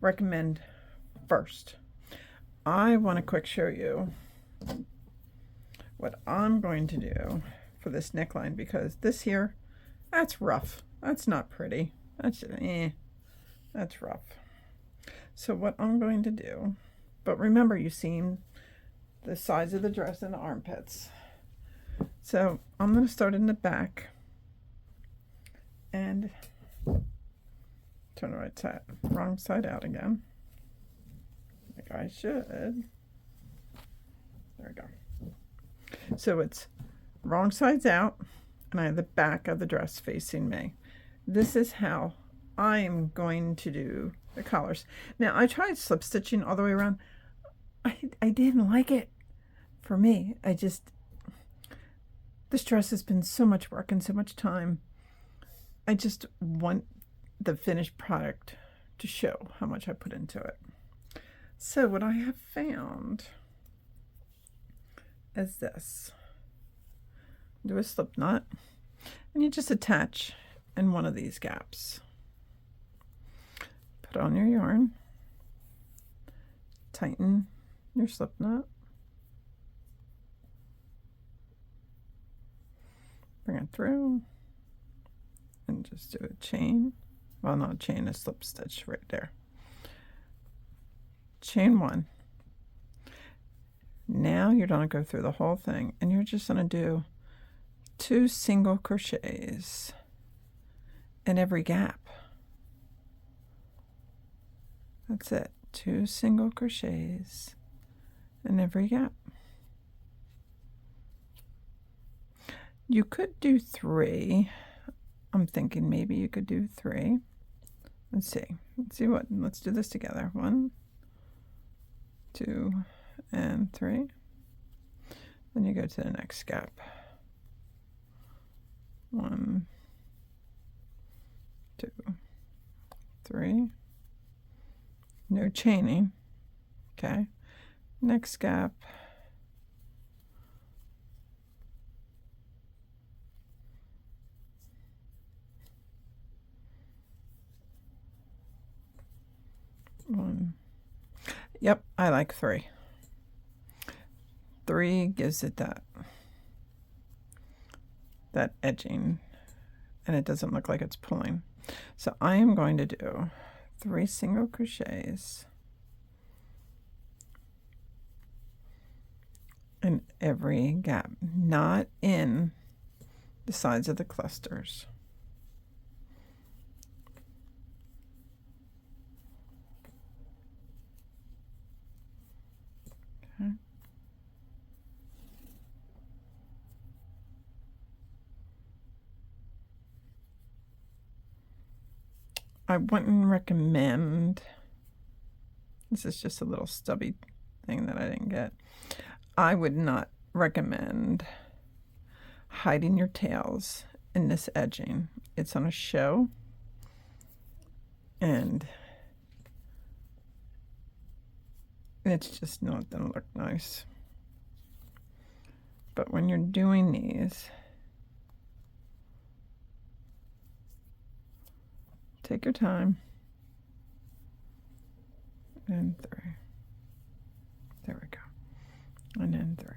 recommend first. I want to quick show you what I'm going to do for this neckline, because this here, that's rough. That's not pretty. That's that's rough. So what I'm going to do, but remember, you seam the sides of the dress and the armpits. So I'm going to start in the back and turn the wrong side out again, like I should. There we go. So it's wrong sides out, and I have the back of the dress facing me. This is how I'm going to do the collars. Now, I tried slip stitching all the way around. I didn't like it. For me, this dress has been so much work and so much time. I just want the finished product to show how much I put into it. So what I have found is this. Do a slip knot, and you just attach in one of these gaps. Put on your yarn, tighten your slip knot, bring it through, and just do a chain. Well, not a chain, a slip stitch right there. Chain one. Now you're going to go through the whole thing, and you're just going to do 2 single crochets in every gap. That's it. 2 single crochets in every gap. You could do 3. I'm thinking maybe you could do 3. Let's see. Let's do this together. 1, 2, and 3. Then you go to the next gap. 1, 2, 3. No chaining. Okay. Next gap. 1. Yep, I like 3. 3 gives it that edging, and it doesn't look like it's pulling. So I am going to do 3 single crochets in every gap, not in the sides of the clusters. Okay. I wouldn't recommend, this is just a little stubby thing that I didn't get. I would not recommend hiding your tails in this edging. It's on a show, and it's just not going to look nice. But when you're doing these, take your time. And 3. There we go. And then 3.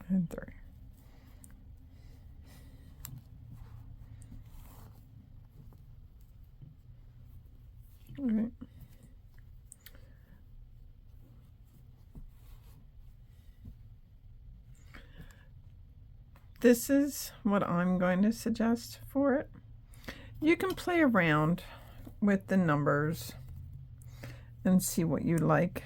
And 3. All right. This is what I'm going to suggest for it. You can play around with the numbers and see what you like.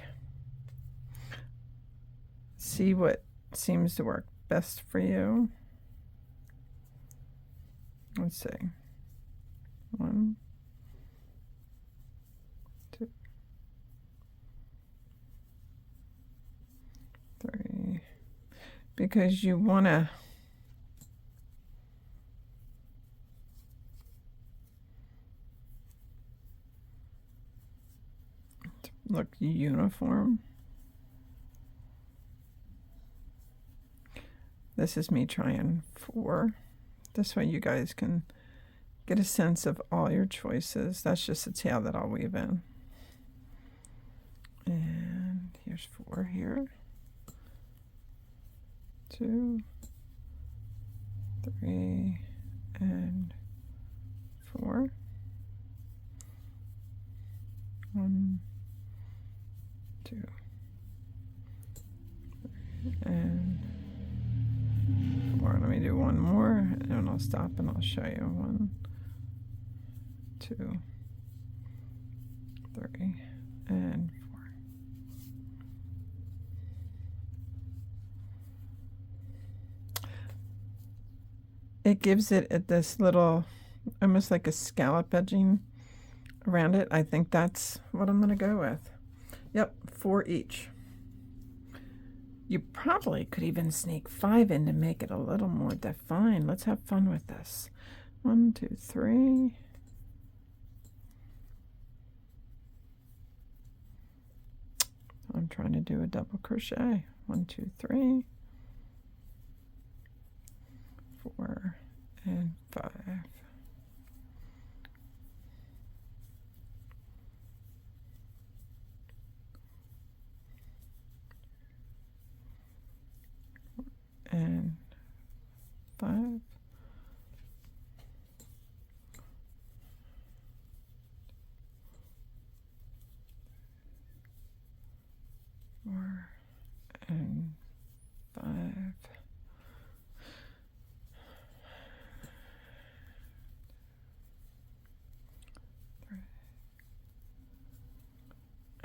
See what seems to work best for you. Let's see. 1, 2, 3. Because you want to look uniform. This is me trying 4. This way you guys can get a sense of all your choices. That's just a tail that I'll weave in. And here's 4 here. 2, 3, and 4. 1, 2, 3, and 4. Let me do one more, and then I'll stop and I'll show you. 1, 2, 3, and 4. It gives it this little, almost like a scallop edging around it. I think that's what I'm going to go with. Yep, 4 each. You probably could even sneak 5 in to make it a little more defined. Let's have fun with this. 1, 2, 3. I'm trying to do a double crochet. 1, 2, 3, 4, and 5. And 5.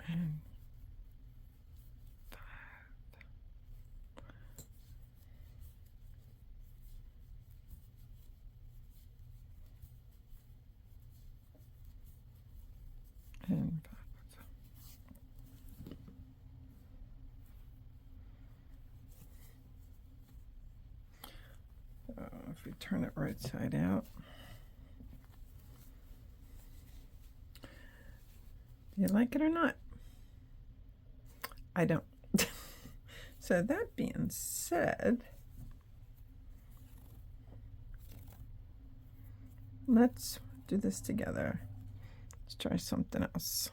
and and if we turn it right side out. Do you like it or not? I don't. So that being said, let's do this together. Let's try something else.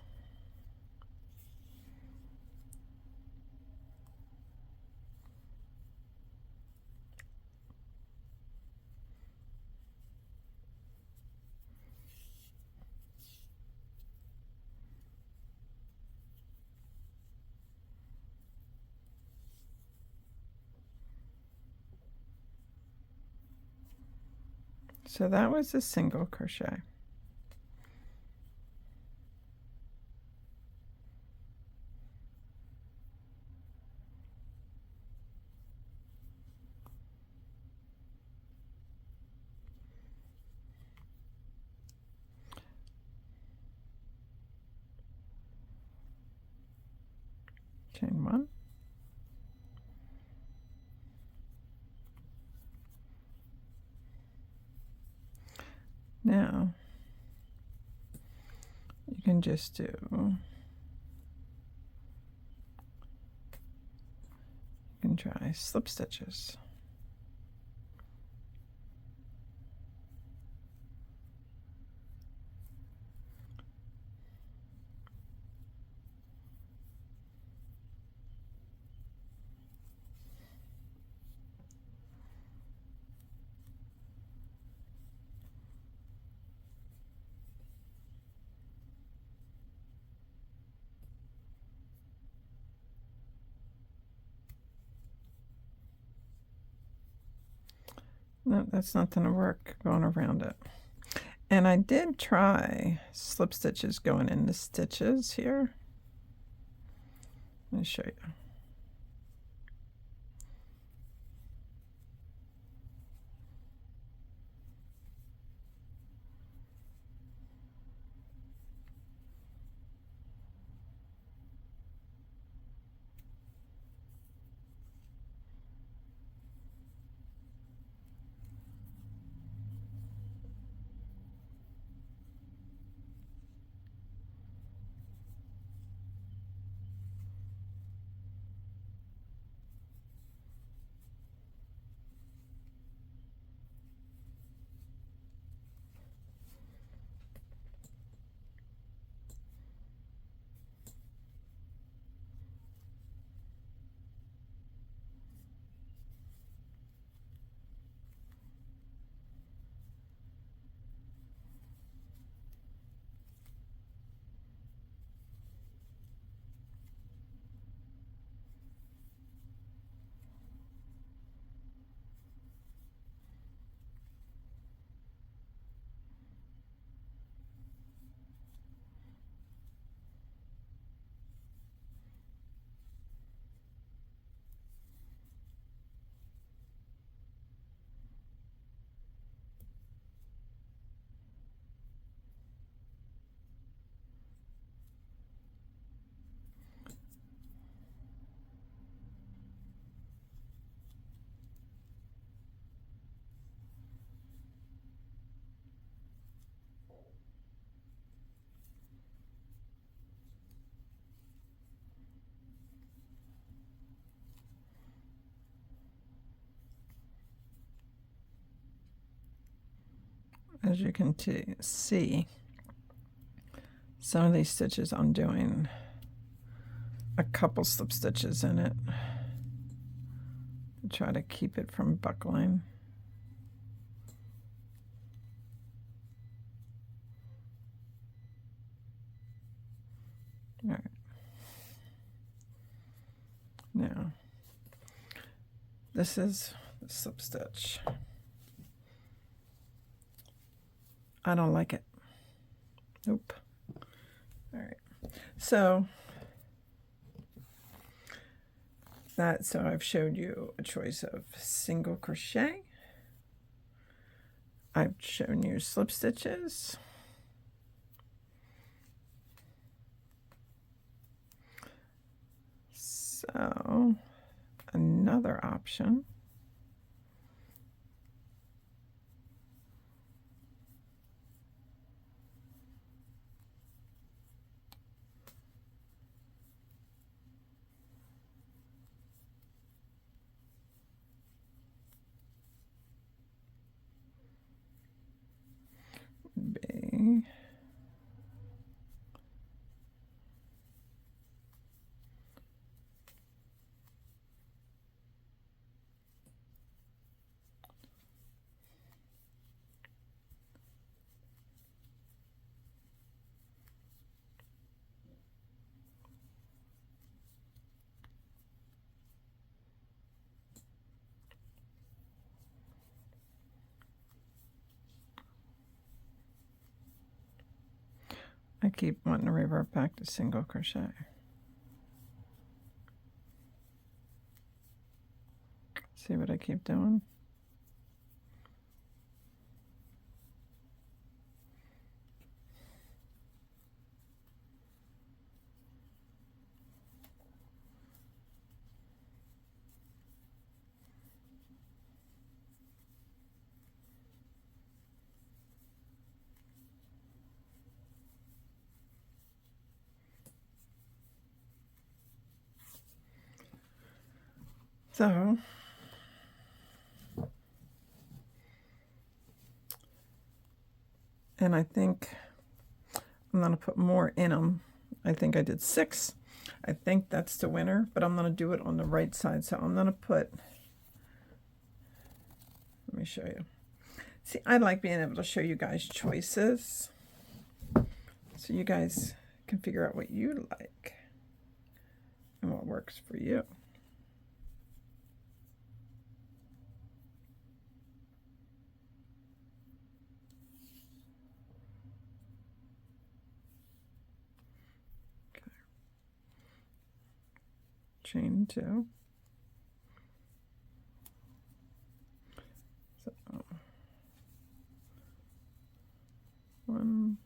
So that was a single crochet. Chain one. Now you can just do, you can try slip stitches. No, that's not going to work going around it. And I did try slip stitches going in the stitches here. Let me show you. As you can see, some of these stitches I'm doing a couple slip stitches in it to try to keep it from buckling. All right. Now, this is the slip stitch. I don't like it. Nope. All right. So that, so I've showed you a choice of single crochet. I've shown you slip stitches. So another option would be I keep wanting to revert back to single crochet. See what I keep doing? So and I think I'm going to put more in them. I think I did 6. I think that's the winner, but I'm going to do it on the right side. So I'm going to put, let me show you. See, I like being able to show you guys choices, so you guys can figure out what you like and what works for you. Okay. Chain 2. So 1,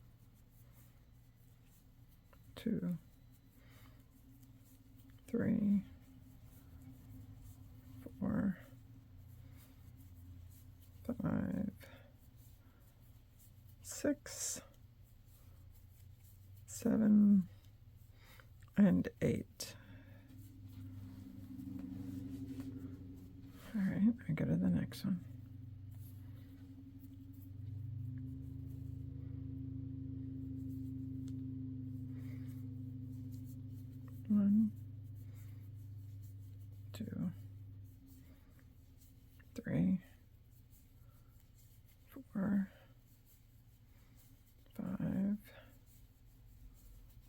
2, 3, 4, 5, 6, 7, and 8. All right, I go to the next one. One, 2, 3, 4, 5,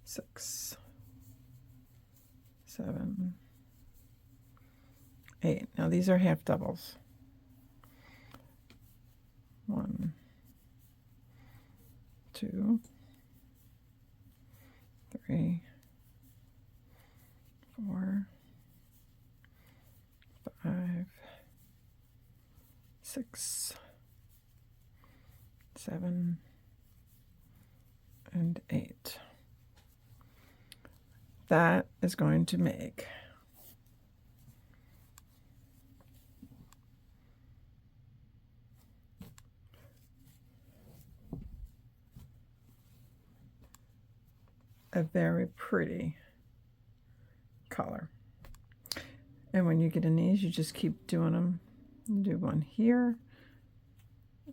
6, 7, 8. Now these are half doubles. 1, 2, 3, 4, 5, 6, 7, and 8. That is going to make a very pretty color. And when you get in these, you just keep doing them. You do one here,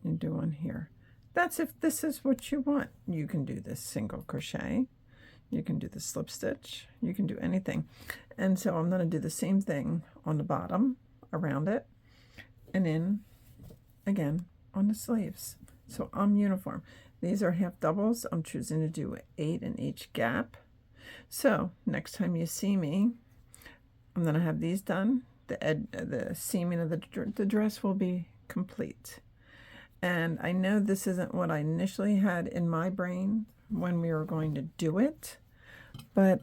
you do one here. That's if this is what you want. You can do this single crochet, you can do the slip stitch, you can do anything. And so I'm going to do the same thing on the bottom around it, and then again on the sleeves. So I'm uniform. These are half doubles. I'm choosing to do 8 in each gap. So next time you see me, I'm going to have these done. The seaming of the dress will be complete. And I know this isn't what I initially had in my brain when we were going to do it, but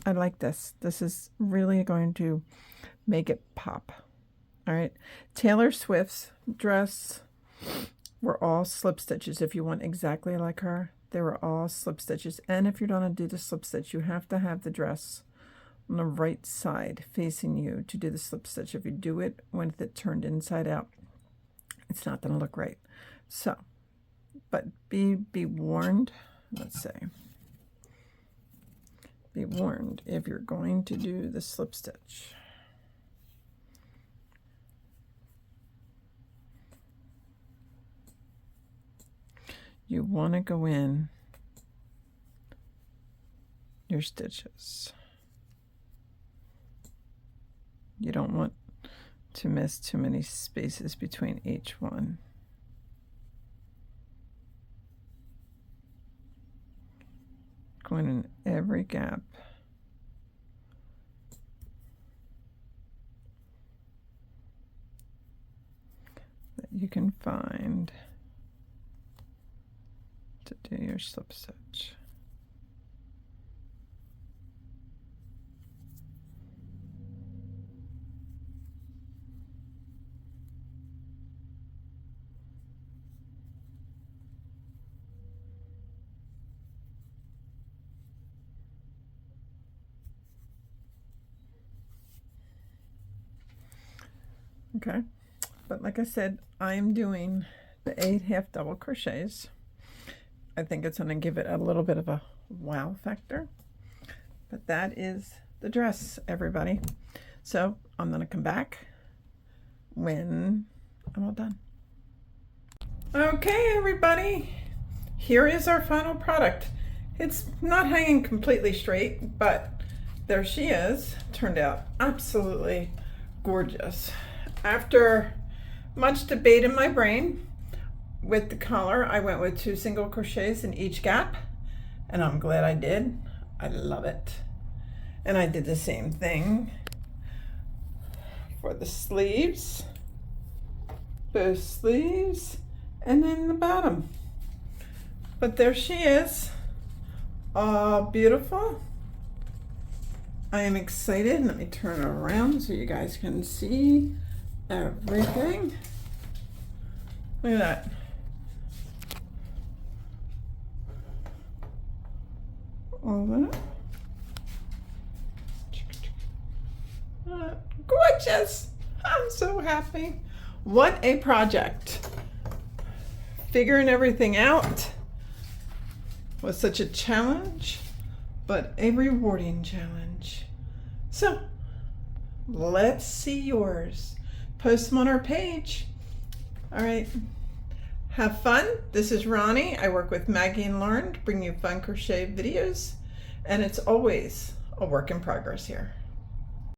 I like this. This is really going to make it pop. All right. Taylor Swift's dress were all slip stitches. If you want exactly like her, they were all slip stitches. And if you're going to do the slip stitch, you have to have the dress on the right side facing you to do the slip stitch. If you do it with it turned inside out, it's not going to look right. So, but be warned. Let's say, be warned if you're going to do the slip stitch. You want to go in your stitches. You don't want to miss too many spaces between each one. Going in every gap. That you can find to do your slip stitch. Okay, but like I said, I'm doing the 8 half double crochets. I think it's going to give it a little bit of a wow factor. But that is the dress, everybody. So I'm going to come back when I'm all done. Okay, everybody. Here is our final product. It's not hanging completely straight, but there she is. Turned out absolutely gorgeous. After much debate in my brain, with the collar, I went with 2 single crochets in each gap, and I'm glad I did. I love it. And I did the same thing for the sleeves, both sleeves, and then the bottom. But there she is, all beautiful. I am excited. Let me turn it around so you guys can see everything. Look at that. All that. Gorgeous. I'm so happy. What a project. Figuring everything out was such a challenge, but a rewarding challenge. So let's see yours. Post them on our page. All right. Have fun. This is Ronnie. I work with Maggie and Lauren to bring you fun crochet videos, and it's always a work in progress here.